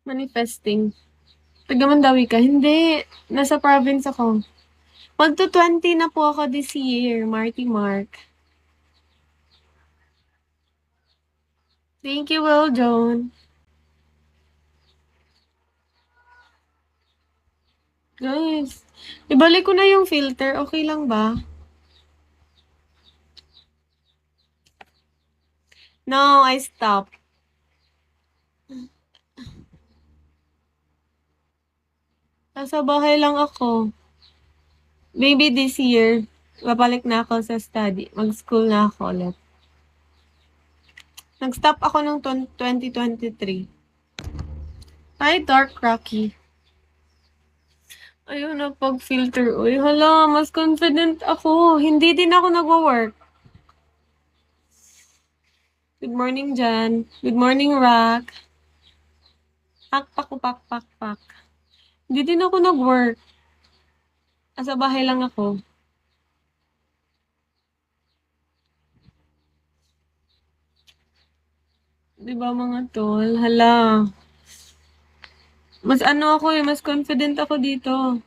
Manifesting. Taga Mandawi ka? Hindi. Nasa province ako. Magto 20 na po ako this year, Marty Mark. Thank you, Will Joan. Guys, ibalik ko na yung filter. Okay lang ba? No, I stopped. Nasa bahay lang ako. Maybe this year, babalik na ako sa study. Mag-school na ako ulit. Nag-stop ako nung 2023. Hi, Dark Rocky. Ayun na pag-filter. Uy, hala, mas confident ako. Hindi din ako nag-work. Good morning, Jan. Good morning, Rock. Pak, pak, pak, pak. Hindi din ako nag-work. Nasa bahay lang ako. Di ba mga tol? Hala. Mas ano ako eh, mas confident ako dito.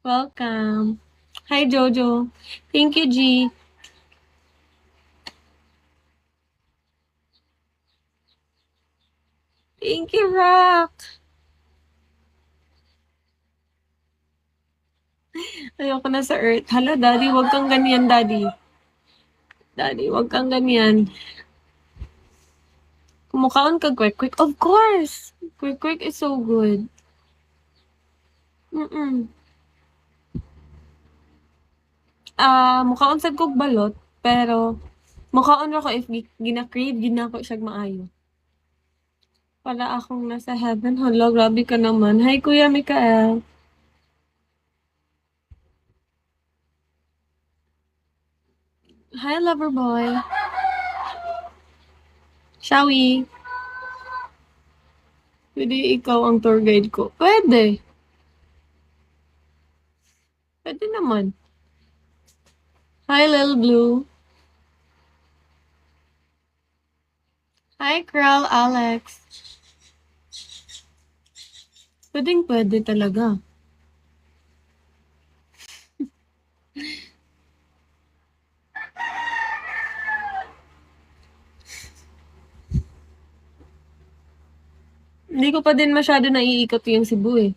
Welcome. Hi, Jojo. Thank you, G. Thank you, Rock. Ayoko na sa Earth. Hala, Daddy, wag kang ganyan, Daddy. Daddy, wag kang ganyan. Kumukhaon ka, Quick Quick. Of course! Quick Quick is so good. Mukhaon sad kog balot, pero mukhaon ra ko if gina-crave gid nako siya maayo. Wala akong nasa heaven. Hala, grabe ka naman. Hi, Kuya Mikael. Hi, lover boy. Shall we? Pwede ikaw ang tour guide ko. Pwede. Pwede naman. Hi, Lil Blue. Hi, Kral Alex. Pwedeng pwede talaga. Hindi ko pa din masyado naiikot yung Cebu eh.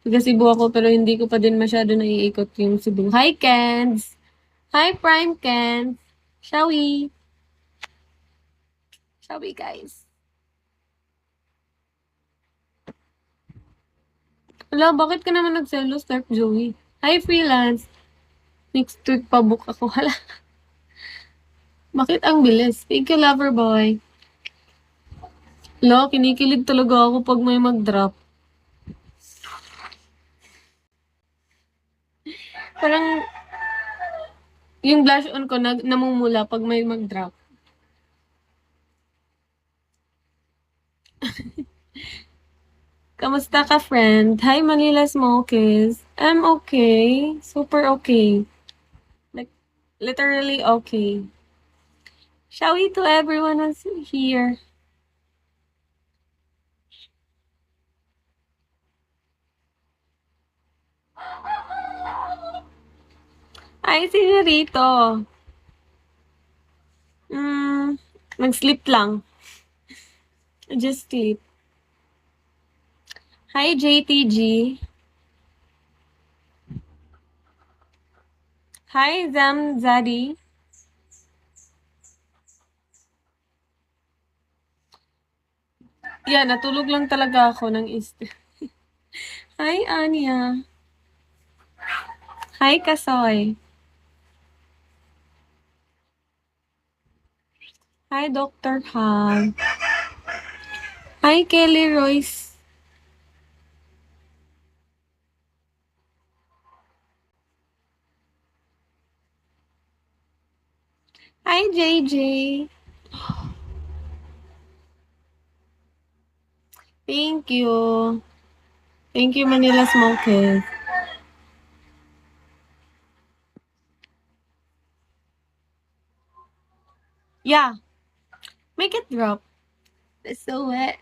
Taga Cebu ako pero hindi ko pa din masyado naiikot yung Cebu. Hi, Kens! Hi, Prime Kens! Shall we? Shall we, guys? Wala, bakit ka naman nagselos, Dark Joey? Hi, Freelance! Next week pa book ako. Hala. Bakit ang bilis? Thank you, lover boy. Lo, kinikilig talaga ako pag may mag-drop. Parang yung blush on ko namumula pag may mag-drop. Kamusta ka, friend? Hi, Manila Smokies. I'm okay. Super okay. Like, literally okay. Shall we to everyone who's here? Ay, senyorito. Nag-sleep lang. Just sleep. Hi, JTG. Hi, Zamzadi. Yeah, natulog lang talaga ako ng Hi, Anya. Hi, Kasoy. Hi, Dr. Han. Hi, Kelly Royce. Hi, JJ. Thank you. Thank you, Manila Smokies. Yeah. Make it drop. It's so wet.